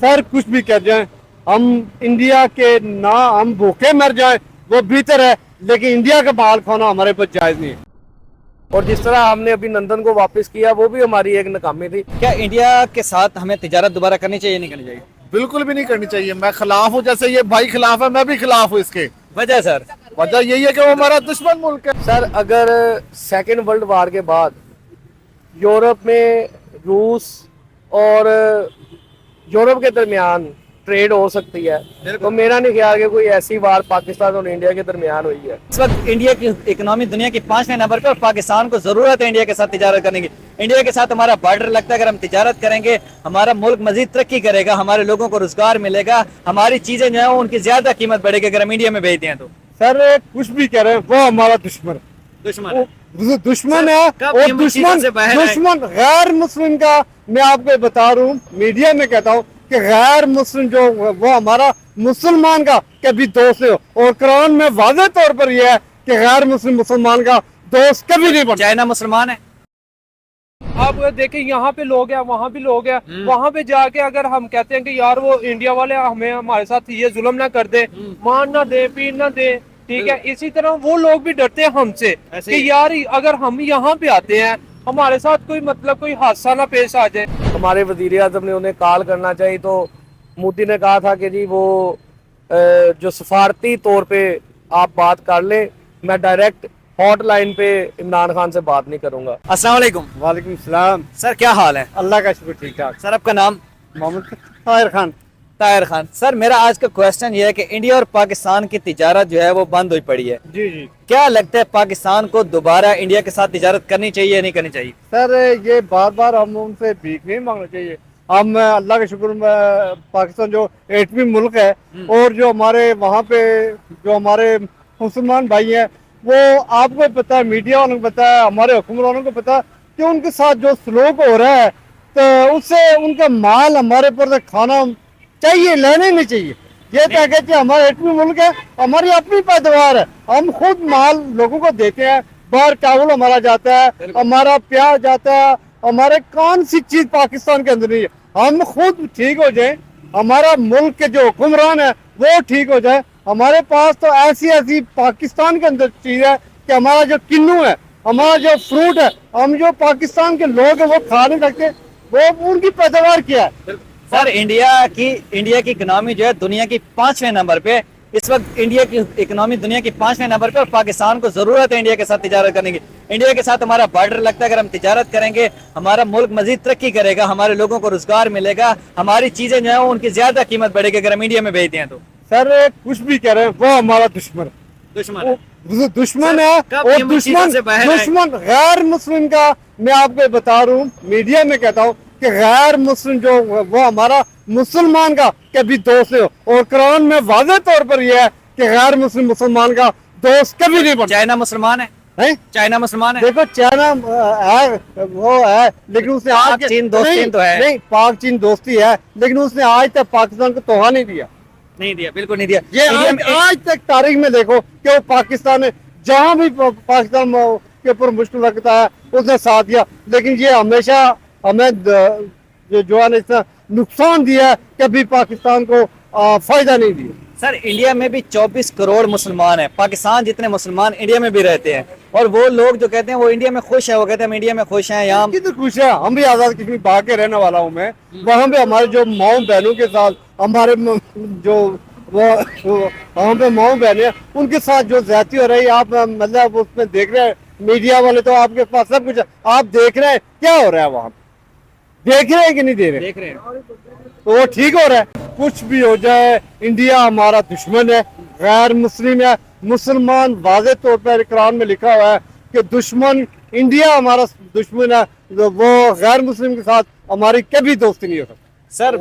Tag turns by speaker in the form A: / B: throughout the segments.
A: Sir कुछ भी कह जाएं, हम इंडिया के ना हम भूखे मर जाएं वो बेहतर है, लेकिन इंडिया का माल खाना हमारे पास जायज नहीं है। और जिस तरह हमने अभी नंदन को वापस किया वो भी हमारी एक नाकामी थी।
B: क्या इंडिया के साथ हमें तिजारत दोबारा करनी चाहिए नहीं करनी चाहिए?
C: बिल्कुल भी नहीं करनी चाहिए। मैं खिलाफ हूँ, जैसे ये भाई खिलाफ है, मैं भी खिलाफ हूँ इसके।
B: वजह सर?
C: वजह यही है कि वो हमारा दुश्मन मुल्क है।
A: सर अगर सेकेंड वर्ल्ड वार के बाद यूरोप में रूस और यूरोप के दरमियान ट्रेड हो सकती है, तो मेरा नहीं ख्याल कि कोई ऐसी वार पाकिस्तान और इंडिया के दरमियान हुई है।
B: इस वक्त इंडिया की इकोनॉमी दुनिया की 5वें नंबर पे और पाकिस्तान को जरूरत है इंडिया के साथ तिजारत करने की। इंडिया के साथ हमारा बॉर्डर लगता है, अगर हम तिजारत करेंगे हमारा मुल्क मजीद तरक्की करेगा, हमारे लोगों को रोजगार मिलेगा, हमारी चीजें जो है उनकी ज्यादा कीमत बढ़ेगी अगर हम इंडिया में भेजते हैं। तो
A: सर कुछ भी कह रहे हैं वो हमारा दुश्मन है,
B: दुश्मन
A: दुश्मन है। और दुश्मन गैर मुस्लिम का मैं आपको बता रहा हूँ, मीडिया में कहता हूँ कि गैर मुस्लिम जो वो हमारा मुसलमान का कभी दोस्त नहीं हो। और कुरान में वाज़ेह तौर पर यह है कि गैर मुस्लिम मुसलमान का दोस्त कभी नहीं बनता।
B: चाइना मुसलमान है।
D: आप देखें यहाँ पे लोग हैं, वहाँ भी लोग हैं, वहाँ पे जाके अगर हम कहते हैं कि यार वो इंडिया वाले हमें हमारे साथ ये जुल्म ना कर दे, मार ना दे, पीट ना दे, ठीक है, इसी तरह वो लोग भी डरते हैं हमसे कि यार अगर हम यहाँ पे आते हैं हमारे साथ कोई मतलब कोई हादसा ना पेश आ जाए।
A: हमारे वजीर आज़म ने उन्हें कॉल करना चाहिए, तो मोदी ने कहा था कि जी वो जो सफारती तौर पे आप बात कर लें, मैं डायरेक्ट हॉटलाइन पे इमरान खान से बात नहीं करूंगा।
B: अस्सलाम वालेकुम।
A: वालेकुम सलाम।
B: सर क्या हाल है?
A: अल्लाह का शुक्र ठीक ठाक।
B: सर आपका नाम?
A: मोहम्मद ताहिर खान।
B: ताहिर खान। सर मेरा आज का क्वेश्चन ये है कि इंडिया और पाकिस्तान की तिजारत जो है वो बंद हुई पड़ी है।
A: जी जी।
B: क्या लगता है पाकिस्तान को दोबारा इंडिया के साथ तिजारत करनी चाहिए या नहीं करनी चाहिए?
A: सर ये बार बार हम उनसे भीख नहीं मांगना चाहिए। हम अल्लाह का शुक्र पाकिस्तान जो 8वीं मुल्क है, और जो हमारे वहाँ पे जो हमारे मुसलमान भाई हैं वो आपको पता है, मीडिया वालों को पता है, हमारे हुक्मरानों को पता है कि उनके साथ जो सलूक हो रहा है, तो उससे उनका माल हमारे पर खाना चाहिए, लेने नहीं चाहिए। ये पैकेज कि हमारा 8वीं मुल्क है, हमारी अपनी पैदावार है, हम खुद माल लोगों को देते हैं, बाहर चावल हमारा जाता है, हमारा प्याज जाता है, हमारे कौन सी चीज पाकिस्तान के अंदर नहीं है। हम खुद ठीक हो जाए, हमारा मुल्क के जो हुक्मरान है वो ठीक हो जाए। हमारे पास तो ऐसी ऐसी पाकिस्तान के अंदर चीज है कि हमारा जो किन्नू है, हमारा जो फ्रूट है, हम जो पाकिस्तान के लोग हैं वो खा नहीं सकते, वो उनकी पैदावार क्या है।
B: सर इंडिया की इकोनॉमी जो है दुनिया की 5वें नंबर पे, इस वक्त इंडिया की इकोनॉमी दुनिया की 5वें नंबर पे और पाकिस्तान को जरूरत है इंडिया के साथ तिजारत करने की। इंडिया के साथ हमारा बॉर्डर लगता है, अगर हम तिजारत करेंगे हमारा मुल्क मजीद तरक्की करेगा, हमारे लोगों को रोजगार मिलेगा, हमारी चीजें जो है उनकी ज्यादा कीमत बढ़ेगी अगर हम इंडिया में भेजते हैं। तो
A: सर कुछ भी कह रहे हैं वो हमारा दुश्मन है, दुश्मन है। और दुश्मन गैर मुस्लिम का मैं आपको बता रहा हूँ, मीडिया में कहता हूँ कि गैर मुस्लिम जो वो हमारा मुसलमान का कभी दोस्त नहीं हो। और कुरान में वाज़ेह तौर पर यह है कि गैर मुस्लिम मुसलमान का दोस्त कभी नहीं बनता।
B: चाइना मुसलमान है? चाइना मुसलमान है?
A: देखो चाइना है वो है, लेकिन उसने आज
B: चीन दोस्ती तो है
A: नहीं, पाक चीन दोस्ती है, लेकिन उसने आज तक पाकिस्तान को तोहफा नहीं दिया,
B: नहीं दिया, बिल्कुल नहीं दिया।
A: ये आज तक तारीख में देखो कि वो पाकिस्तान ने जहां भी पाकिस्तान के ऊपर मुश्किल लगता है उसने साथ दिया, लेकिन ये हमेशा हमें जो है इसने नुकसान दिया है, कभी पाकिस्तान को फायदा नहीं दिया।
B: सर इंडिया में भी 24 करोड़ मुसलमान हैं, पाकिस्तान जितने मुसलमान इंडिया में भी रहते हैं, और वो लोग जो कहते हैं वो इंडिया में खुश है, वो कहते हैं हम इंडिया में खुश हैं। यहाँ
A: कितने खुश है, हम भी आजाद कश्मीर भाग के रहने वाला हूँ मैं, वहाँ पे हमारे जो माओ बहनों के साथ हमारे जो वहाँ पे माओ बहने हैं उनके साथ जो ज्यादती हो रही है, आप मतलब उसमें देख रहे हैं, मीडिया वाले तो आपके पास सब कुछ आप देख रहे हैं, क्या हो रहा है वहाँ, देख रहे हैं कि नहीं देख रहे हैं? तो वो ठीक हो रहा है। कुछ भी हो जाए, इंडिया हमारा दुश्मन है, गैर मुस्लिम है, मुसलमान वाज़ेह तौर पर कुरान में लिखा हुआ है कि दुश्मन इंडिया हमारा दुश्मन है, वो गैर मुस्लिम के साथ हमारी कभी दोस्ती नहीं हो सकती।
B: सर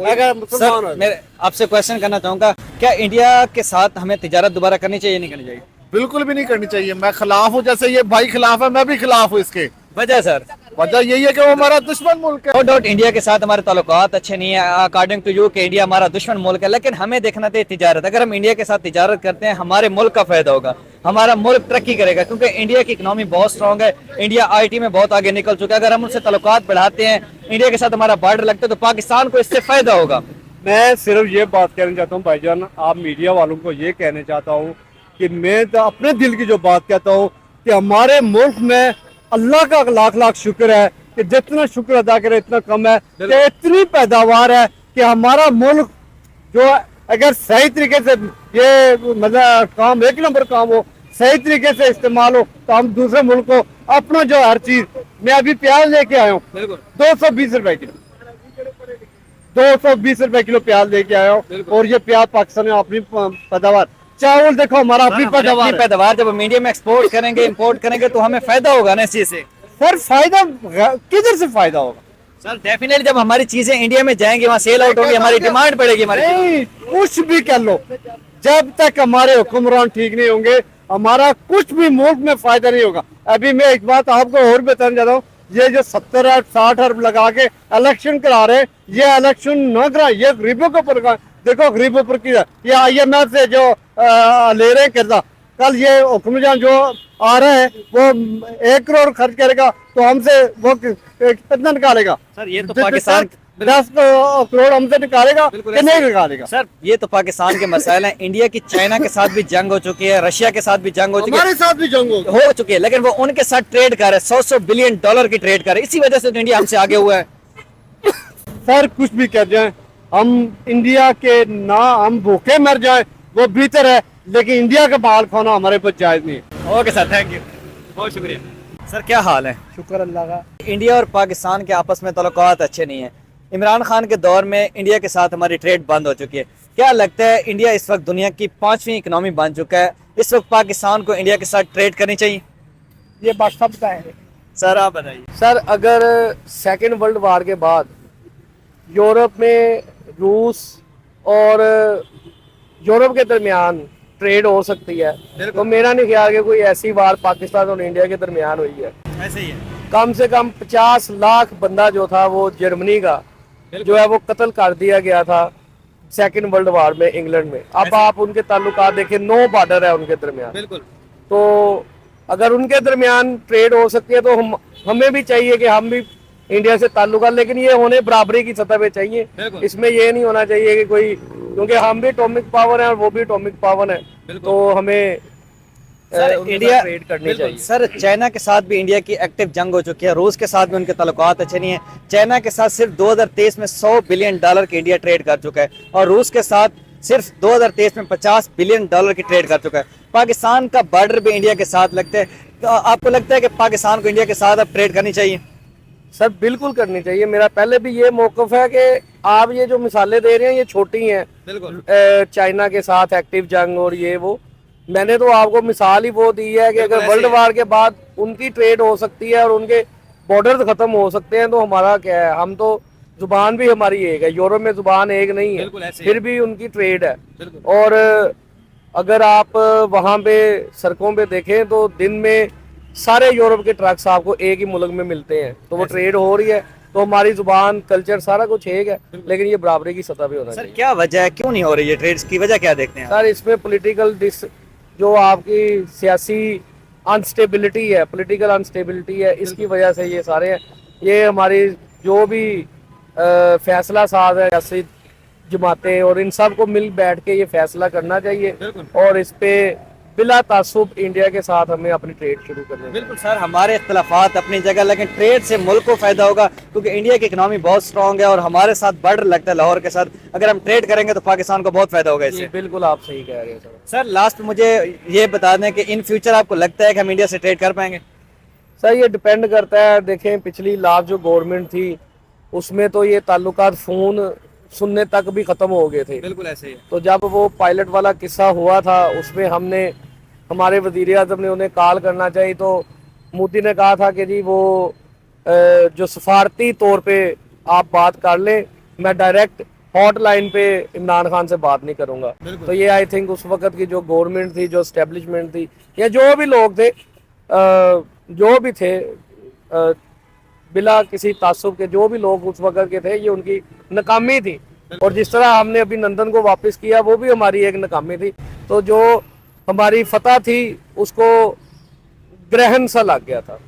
B: मैं आपसे क्वेश्चन करना चाहूंगा, क्या इंडिया के साथ हमें तिजारत दोबारा करनी चाहिए नहीं करनी चाहिए?
C: बिल्कुल भी नहीं करनी चाहिए। मैं खिलाफ हूँ, जैसे ये भाई खिलाफ है, मैं भी खिलाफ हूँ इसके।
B: वजह सर?
C: वजह यही है कि वो हमारा दुश्मन मुल्क है।
B: नो डाउट इंडिया के साथ हमारे ताल्लुकात अच्छे नहीं है, अकॉर्डिंग टू यू कि इंडिया हमारा दुश्मन मुल्क है, लेकिन हमें देखना चाहिए तिजारत। अगर हम इंडिया के साथ तिजारत करते हैं हमारे मुल्क का फायदा होगा, हमारा मुल्क तरक्की करेगा, क्योंकि इंडिया की इकोनॉमी बहुत स्ट्रॉन्ग है, इंडिया IT में बहुत आगे निकल चुका है। अगर हम उनसे ताल्लुकात बढ़ाते हैं, इंडिया के साथ हमारा बॉर्डर लगता है, तो पाकिस्तान को इससे फायदा होगा।
A: मैं सिर्फ ये बात कहना चाहता हूँ भाईजान, आप मीडिया वालों को ये कहना चाहता हूँ कि मैं तो अपने दिल की जो बात कहता हूँ कि हमारे मुल्क में अल्लाह का लाख लाख शुक्र है कि जितना शुक्र अदा करे इतना कम है, कि इतनी पैदावार है कि हमारा मुल्क जो अगर सही तरीके से ये मतलब काम एक नंबर काम हो, सही तरीके से इस्तेमाल हो, तो हम दूसरे मुल्क को अपना जो हर चीज, मैं अभी प्याज लेके आया हूँ 220 रुपए किलो, 220 रुपए किलो प्याज लेके आया हूँ, और ये प्याज पाकिस्तान में अपनी पैदावार, चावल देखो हमारा अपनी पैदावार है।
B: पैदावार जब हम इंडिया में एक्सपोर्ट करेंगे, इंपोर्ट करेंगे, तो हमें फायदा होगा ना इस चीज से।
A: सर फायदा किधर से फायदा होगा?
B: सर डेफिनेटली जब हमारी चीजें इंडिया में जाएंगी, वहाँ सेल आउट होगी, हमारी डिमांड बढ़ेगी हमारी।
A: नहीं, कुछ भी कर लो, जब तक हमारे हुक्मरान ठीक नहीं होंगे हमारा कुछ भी मुल्क में फायदा नहीं होगा। अभी मैं एक बात आपको और बताना चाहता हूँ, ये जो 70 अरब 60 अरब लगा के इलेक्शन करा रहे हैं, ये इलेक्शन न करा, ये गरीबों के ऊपर, देखो गरीबों पर की ये IMF से जो ले रहे हैं कर्जा, कल ये हुक्मरान जो आ रहा है वो 1 करोड़ खर्च करेगा तो हमसे वो कितना निकालेगा?
B: सर ये तो पाकिस्तान
A: 10 करोड़ हमसे निकालेगा कि नहीं निकालेगा?
B: सर ये तो पाकिस्तान के मसाइल हैं। इंडिया की चाइना के साथ भी जंग हो चुकी है, रशिया के साथ भी जंग हो चुकी है,
A: हमारे साथ भी जंग होगी।
B: हो चुकी है, लेकिन वो उनके साथ ट्रेड कर रहे हैं, 100 बिलियन डॉलर की ट्रेड कर रहे हैं। इसी वजह से तो इंडिया हमसे आगे हुआ है।
A: सर कुछ भी कर जाए, हम इंडिया के ना हम भूखे मर जाए वो बेहतर है, लेकिन इंडिया का बाल खाना हमारे पास जायज नहीं है।
B: ओके सर, थैंक यू, बहुत शुक्रिया। सर क्या हाल है?
A: शुक्र अल्लाह का।
B: इंडिया और पाकिस्तान के आपस में ताल्लुकात अच्छे नहीं है। इमरान खान के दौर में इंडिया के साथ हमारी ट्रेड बंद हो चुकी है। क्या लगता है इंडिया इस वक्त दुनिया की 5वीं इकनॉमी बन चुका है, इस वक्त पाकिस्तान को इंडिया के साथ ट्रेड करनी चाहिए?
A: ये बात सब बताएंगे
B: सर आप बताइए।
E: सर अगर सेकेंड वर्ल्ड वार के बाद यूरोप में रूस और यूरोप के दरमियान ट्रेड हो सकती है, तो मेरा नहीं ख्याल कि कोई ऐसी वार पाकिस्तान और इंडिया के दरमियान हुई है।
B: ऐसे ही है।
E: कम से कम 50 लाख बंदा जो था वो जर्मनी का जो है वो कत्ल कर दिया गया था सेकेंड वर्ल्ड वार में इंग्लैंड में। अब आप उनके ताल्लुकात देखें, 9 बॉर्डर है उनके दरमियान।
B: बिल्कुल।
E: तो अगर उनके दरमियान ट्रेड हो सकती है तो हमें भी चाहिए कि हम भी इंडिया से ताल्लुकात, लेकिन ये होने बराबरी की सतह पे चाहिए। इसमें ये नहीं होना चाहिए कि कोई, क्योंकि हम भी एटॉमिक पावर है और वो भी एटॉमिक पावर है, तो हमें
B: इंडिया
E: ट्रेड करनी चाहिए।
B: सर चाइना के साथ भी इंडिया की एक्टिव जंग हो चुकी है, रूस के साथ भी उनके ताल्लुकात अच्छे नहीं है। चाइना के साथ सिर्फ 2023 में 100 बिलियन डॉलर की इंडिया ट्रेड कर चुका है, और रूस के साथ सिर्फ 2023 में 50 बिलियन डॉलर की ट्रेड कर चुका है। पाकिस्तान का बॉर्डर भी इंडिया के साथ लगता है, तो आपको लगता है कि पाकिस्तान को इंडिया के साथ अब ट्रेड करनी चाहिए?
E: सर बिल्कुल करनी चाहिए। मेरा पहले भी ये मौकफ है कि आप ये जो मिसालें दे रहे हैं ये छोटी हैं,
B: बिल्कुल।
E: चाइना के साथ एक्टिव जंग और ये वो, मैंने तो आपको मिसाल ही वो दी है कि अगर वर्ल्ड वार के बाद उनकी ट्रेड हो सकती है और उनके बॉर्डर खत्म हो सकते हैं, तो हमारा क्या है? हम तो जुबान भी हमारी एक है, यूरोप में जुबान एक नहीं है, फिर भी उनकी ट्रेड है। और अगर आप वहाँ पे सड़कों पे देखें तो दिन में सारे यूरोप के ट्रक्स आपको एक ही मुल्क में मिलते हैं, तो वो ट्रेड हो रही है। तो हमारी जुबान, कल्चर, सारा कुछ एक है, लेकिन ये बराबरी की सतह पे होना चाहिए।
B: सर क्या वजह है, क्यों नहीं हो रही है ट्रेड्स की वजह क्या देखते हैं?
E: सर इसमें पॉलिटिकल जो आपकी सियासी अनस्टेबिलिटी है, पॉलिटिकल अनस्टेबिलिटी है, इसकी वजह से ये सारे हैं। ये हमारी जो भी फैसला साज है, सियासी जमातें और इन सब को मिल बैठ के ये फैसला करना चाहिए, और इस पे बिला तासुब इंडिया के साथ हमें अपनी ट्रेड शुरू करनी चाहिए।
B: बिल्कुल सर, हमारे इख्तलाफात अपनी जगह, लेकिन ट्रेड से मुल्क को फायदा होगा, क्योंकि इंडिया की इकनॉमी बहुत स्ट्रॉन्ग है और हमारे साथ बॉर्डर लगता है लाहौर के साथ। अगर हम ट्रेड करेंगे तो पाकिस्तान को बहुत फायदा होगा इससे।
E: बिल्कुल आप सही कह रहे हैं सर।
B: सर लास्ट में मुझे ये बता दें कि इन फ्यूचर आपको लगता है कि हम इंडिया से ट्रेड कर पाएंगे?
E: सर ये डिपेंड करता है। देखें पिछली लास्ट जो गवर्नमेंट थी उसमें तो ये ताल्लुकात फोन सुनने तक भी खत्म हो गए थे।
B: बिल्कुल ऐसे ही।
E: तो जब वो पायलट वाला किस्सा हुआ था उसमें हमारे वजीर आज़म ने उन्हें कॉल करना चाहिए, तो मोदी ने कहा था कि जी वो जो सफारती तौर पे आप बात कर लें, मैं डायरेक्ट हॉटलाइन पे इमरान खान से बात नहीं करूंगा। तो ये आई थिंक उस वक्त की जो गवर्नमेंट थी, जो एस्टेब्लिशमेंट थी, या जो भी लोग थे, जो भी थे, बिला किसी तासुब के जो भी लोग उस वक्त के थे, ये उनकी नाकामी थी। और जिस तरह हमने अभी नंदन को वापस किया वो भी हमारी एक नाकामी थी। तो जो हमारी फतह थी उसको ग्रहण सा लग गया था।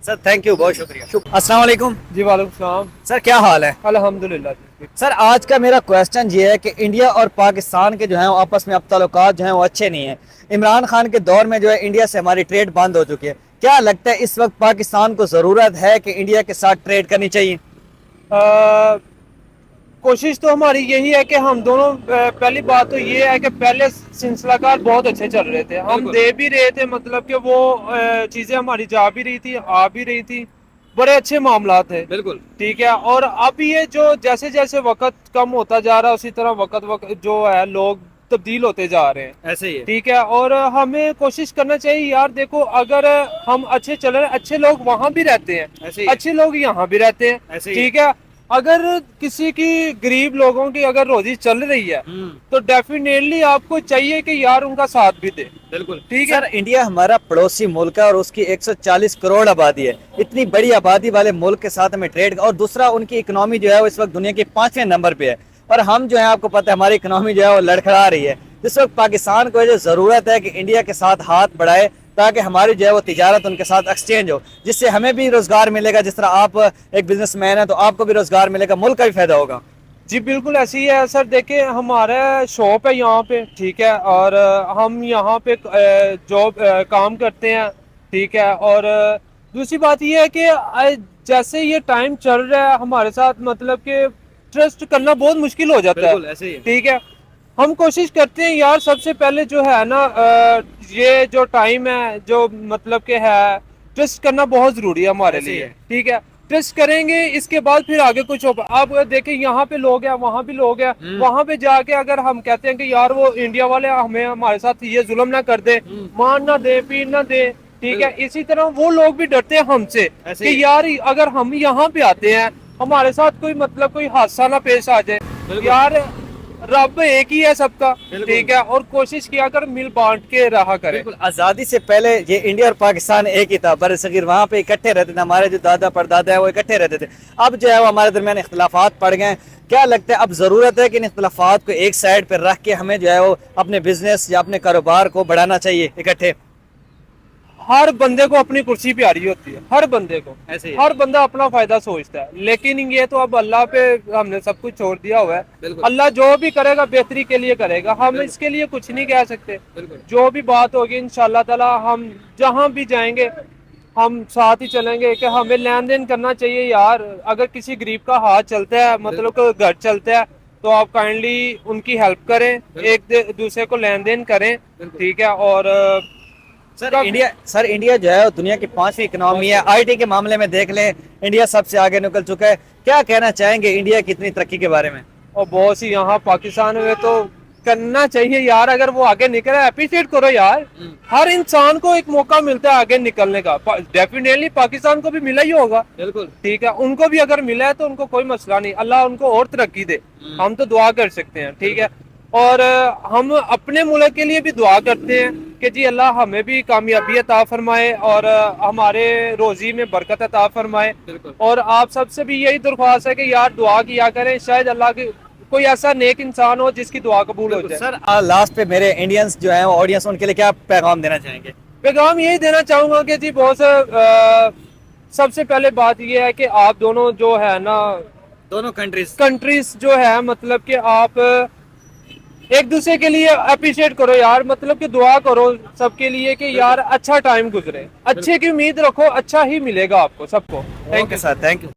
B: सर थैंक यू, बहुत शुक्रिया। अस्सलाम वालेकुम
D: जी वालेकुम सलाम।
B: सर, क्या हाल है?
D: अल्हम्दुलिल्लाह।
B: सर आज का मेरा क्वेश्चन ये है कि इंडिया और पाकिस्तान के जो है आपस में अब ताल्लुकात जो हैं वो अच्छे नहीं हैं। इमरान खान के दौर में जो है इंडिया से हमारी ट्रेड बंद हो चुकी है। क्या लगता है इस वक्त पाकिस्तान को ज़रूरत है कि इंडिया के साथ ट्रेड करनी चाहिए?
D: कोशिश तो हमारी यही है कि हम दोनों पहली बात तो ये है कि पहले सिलसिलाकार बहुत अच्छे चल रहे थे, हम दे भी रहे थे, मतलब कि वो चीज़ें हमारी जा भी रही थी, आ भी रही थी, बड़े अच्छे मामला थे।
B: बिल्कुल
D: ठीक है। और अब ये जो जैसे जैसे वक्त कम होता जा रहा है उसी तरह वक्त जो है लोग तब्दील होते जा रहे हैं।
B: ऐसे ही है।
D: ठीक है। और हमें कोशिश करना चाहिए यार, देखो अगर हम अच्छे चल रहे हैं, अच्छे लोग वहां भी रहते हैं,
B: ऐसे ही है।
D: अच्छे लोग यहाँ भी रहते हैं।
B: ऐसे ही है।
D: ठीक है। अगर किसी की गरीब लोगों की अगर रोजी चल रही है तो डेफिनेटली आपको चाहिए कि यार उनका साथ भी दे।
B: बिल्कुल
D: ठीक है।
B: सर, इंडिया हमारा पड़ोसी मुल्क है और उसकी 140 करोड़ आबादी है। इतनी बड़ी आबादी वाले मुल्क के साथ हमें ट्रेड, और दूसरा उनकी इकोनॉमी जो है वो इस वक्त दुनिया के 5वें नंबर पे है, और हम जो है आपको पता है हमारी इकोनॉमी जो है वो लड़खड़ा रही है। इस वक्त पाकिस्तान को जो ज़रूरत है कि इंडिया के साथ हाथ बढ़ाए ताकि हमारी जो है वो तिजारत उनके साथ एक्सचेंज हो, जिससे हमें भी रोज़गार मिलेगा। जिस तरह आप एक बिजनेसमैन है तो आपको भी रोज़गार मिलेगा, मुल्क का भी फायदा होगा।
D: जी बिल्कुल ऐसी ही है सर। देखिए हमारा शॉप है यहाँ पे, ठीक है, और हम यहाँ पे जॉब काम करते हैं। ठीक है। और दूसरी बात ये है कि जैसे ये टाइम चल रहा है हमारे साथ, मतलब कि ट्रस्ट करना बहुत मुश्किल हो जाता है।
B: ऐसे ही है।
D: ठीक है। हम कोशिश करते हैं यार, सबसे पहले जो है ना ये जो टाइम है जो मतलब कि है, ट्रस्ट करना बहुत जरूरी है हमारे
B: ऐसे ही
D: लिए।
B: है।
D: ठीक है। ट्रस्ट करेंगे, इसके बाद फिर आगे कुछ हो। आप देखें यहाँ पे लोग हैं, वहाँ भी लोग हैं, वहाँ पे जाके अगर हम कहते हैं कि यार वो इंडिया वाले हमें हमारे साथ ये जुल्म ना कर दे, मान ना दे, पीन ना दे, ठीक है, इसी तरह वो लोग भी डरते हैं हमसे
B: ऐसे ही
D: कि यार अगर हम यहाँ पे आते हैं हमारे साथ कोई मतलब कोई हादसा ना पेश आ जाए। यार रब एक ही है सबका। ठीक है। और कोशिश किया कर मिल बांट के रहा करे।
B: बिल्कुल, आज़ादी से पहले ये इंडिया और पाकिस्तान एक ही था, बरसगीर वहाँ पे इकट्ठे रहते थे, हमारे जो दादा परदादा है वो इकट्ठे रहते थे। अब जो है वो हमारे दरमियान इख्तिलाफात पड़ गए हैं। क्या लगता है अब ज़रूरत है कि इन इख्तिलाफात को एक साइड पर रख के हमें जो है वो अपने बिजनेस या अपने कारोबार को बढ़ाना चाहिए इकट्ठे?
D: हर बंदे को अपनी कुर्सी प्यारी होती है, हर बंदे को।
B: ऐसे ही है।
D: हर बंदा अपना फायदा सोचता है, लेकिन ये तो अब अल्लाह पे हमने सब कुछ छोड़ दिया हुआ है।
B: बिल्कुल।
D: अल्लाह जो भी करेगा बेहतरी के लिए करेगा, हम इसके लिए कुछ नहीं कह सकते।
B: बिल्कुल।
D: जो भी बात होगी इंशाल्लाह ताला हम जहां भी जाएंगे हम साथ ही चलेंगे कि हमें लेन देन करना चाहिए यार। अगर किसी गरीब का हाथ चलता है, मतलब कि घर चलता है, तो आप काइंडली उनकी हेल्प करें, एक दूसरे को लेन देन करें। ठीक है। और
B: सर इंडिया जो है वो दुनिया की 5वीं इकोनॉमी है। आईटी के मामले में देख लें इंडिया सबसे आगे निकल चुका है। क्या कहना चाहेंगे इंडिया की इतनी तरक्की के बारे में?
D: और बहुत सी यहाँ पाकिस्तान में तो करना चाहिए यार, अगर वो आगे निकले अप्रिशिएट करो यार। हर इंसान को एक मौका मिलता है आगे निकलने का, डेफिनेटली पाकिस्तान को भी मिला ही होगा।
B: बिल्कुल।
D: ठीक है। उनको भी अगर मिला है तो उनको कोई मसला नहीं, अल्लाह उनको और तरक्की दे, हम तो दुआ कर सकते हैं। ठीक है। और हम अपने मुल्क के लिए भी दुआ करते हैं कि जी अल्लाह हमें भी कामयाबी अता फरमाए और हमारे रोजी में बरकत अता फरमाए। और आप सबसे भी यही दरख्वास्त है कि यार दुआ किया करें, शायद अल्लाह की कोई ऐसा नेक इंसान हो जिसकी दुआ कबूल हो जाए।
B: सर लास्ट पे मेरे इंडियंस जो है ऑडियंस, उनके लिए क्या पैगाम देना चाहेंगे?
D: पैगाम यही देना चाहूंगा कि जी बहुत सबसे पहले बात यह है कि आप दोनों जो है ना,
B: दोनों
D: कंट्रीज जो है, मतलब कि आप एक दूसरे के लिए अप्रिशिएट करो यार, मतलब कि दुआ करो सबके लिए कि यार अच्छा टाइम गुजरे, अच्छे की उम्मीद रखो, अच्छा ही मिलेगा आपको सबको।
B: Thank you sir, thank you.